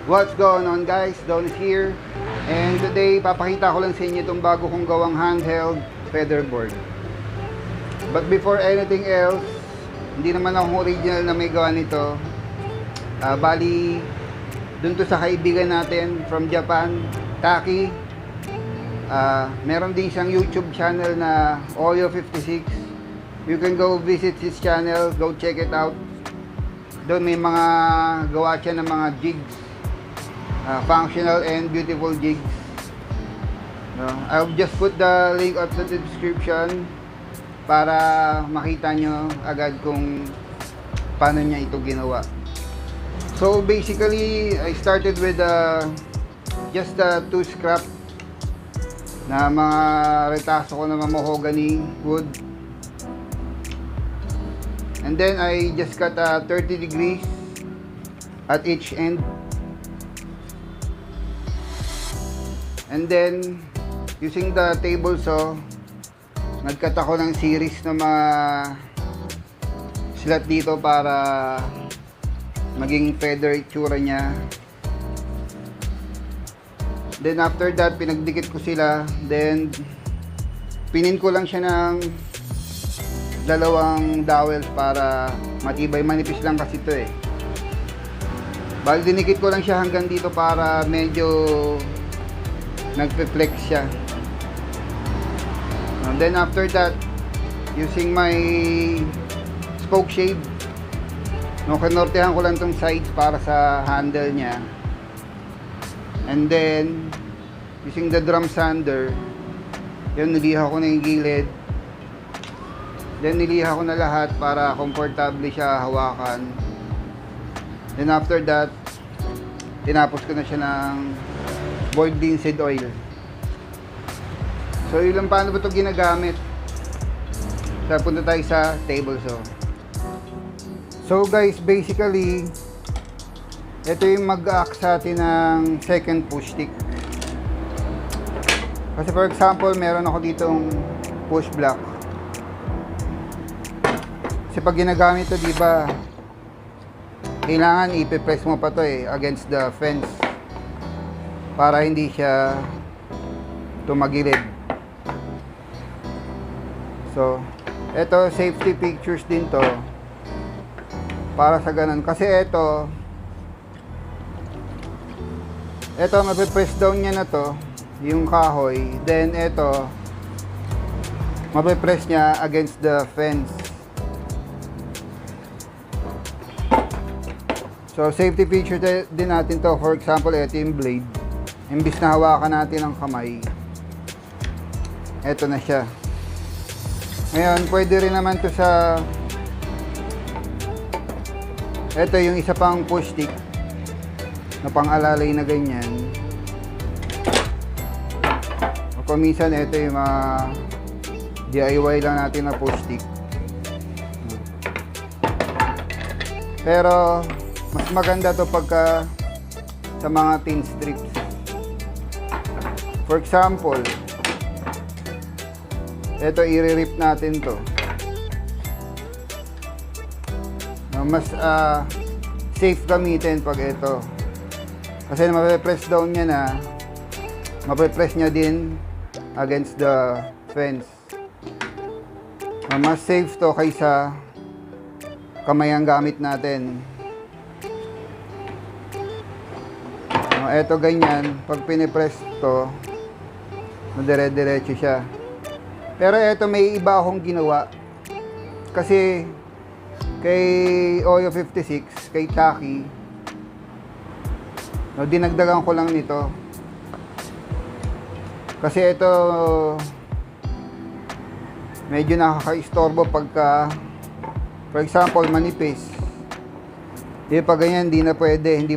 What's going on guys? Don is here. And today, papakita ko lang sa inyo itong bago kong gawang handheld featherboard. But before anything else, hindi naman akong original na may gawa nito. Bali, dun to sa kaibigan natin from Japan, Tachi. Meron din siyang YouTube channel na Oyo56. You can go visit his channel, go check it out. Doon may mga gawa siya ng mga jigs, functional and beautiful jigs. I'll just put the link at the description para makita nyo agad kung paano niya ito ginawa. So basically, I started with just two scrap na mga retaso ko na mahogany wood. And then I just cut 30 degrees at each end. And then using the table saw, nagcut ako ng series ng mga slot dito para maging feather itsura niya. Then after that, pinagdikit ko sila. Then pinin ko lang siya ng dalawang dowels para matibay. Manipis lang kasi ito eh. Bali dinikit ko lang siya hanggang dito para medyo nagpe-flex siya. And then after that, using my spoke shave, kinortehan ko lang tong sides para sa handle niya. And then using the drum sander, yun, niliha ko na yung gilid. Then niliha ko na lahat para komportable siya hawakan. Then after that, tinapos ko na siya ng boiled linseed oil. So yun lang, paano ba ito ginagamit? So punta tayo sa table saw. So guys, basically ito yung mag-act sa atin ng second push stick. Kasi for example, meron ako ditong push block. Kasi pag ginagamit ito, diba, kailangan ipipress mo pa to against the fence para hindi siya tumagilid. So eto, safety pictures din to para sa ganun. Kasi eto mapipress down niya na to, yung kahoy. Then eto, mapipress niya against the fence. So safety feature din natin to. For example, ito yung blade. Imbis na hawakan natin ang kamay, ito na siya. Ngayon, pwede rin naman to sa ito yung isa pang push stick na pang-alalay na ganyan. O kung minsan, ito yung mga DIY lang natin na push stick. Pero mas maganda to pagka sa mga thin strips. For example, ito, i-rip natin to. Mas safe gamitin pag ito. Kasi mape-press down niya na, mape-press niya din against the fence. Mas safe to kaysa kamay ang gamit natin. Eto ganyan, pag pinipress to, madire-diretso siya. Pero eto, may iba akong ginawa. Kasi kay Oyo56, kay Tachi, dinagdagan ko lang nito. Kasi ito medyo nakaka-istorbo pagka, for example, manipis. Pag ganyan, hindi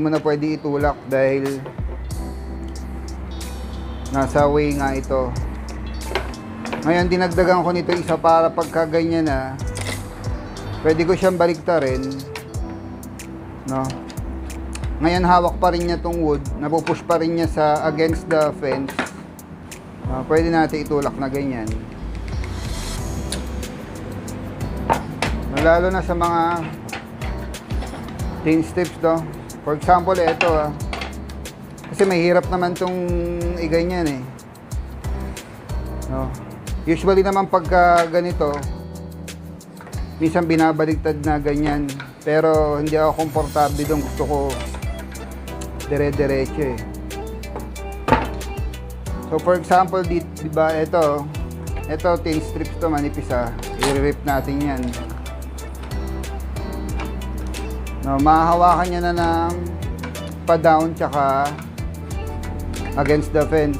mo na pwede itulak dahil nasa way nga ito. Ngayon, dinagdagan ko nito isa para pagka ganyan na, pwede ko siyang baliktarin. Ngayon, hawak pa rin niya tong wood, napupush pa rin niya sa against the fence. Pwede natin itulak na ganyan. Lalo na sa mga thin strips to. For example, ito Kasi mahirap naman tong iganyan eh. No? Usually naman pagka ganito, minsan binabaligtad na ganyan. Pero hindi ako komportable doon. Gusto ko dire-diretso eh. So for example, diba ito tin strips to, manipis i-rip natin yan. No, mahahawakan niya na ng pa-down tsaka against the fence.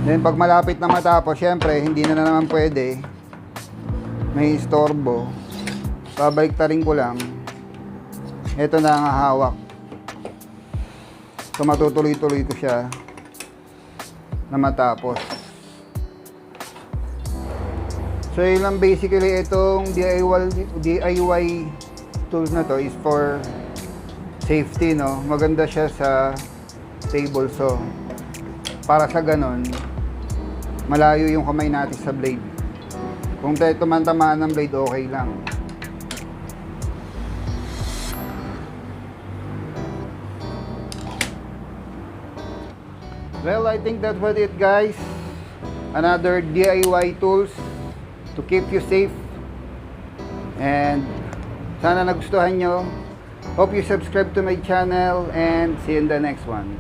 Then pag malapit na matapos, syempre hindi na naman pwede, may istorbo, babaliktarin ko lang. Ito na ang hawak. So matutuloy-tuloy ko siya na matapos. So yun lang basically, itong DIY tools na to is for safety, no? Maganda siya sa table saw. Para sa ganon, malayo yung kamay natin sa blade. Kung tumantamaan ng blade, okay lang. Well, I think that's what it, guys. Another DIY tools to keep you safe. And sana nagustuhan nyo. Hope you subscribe to my channel and see you in the next one.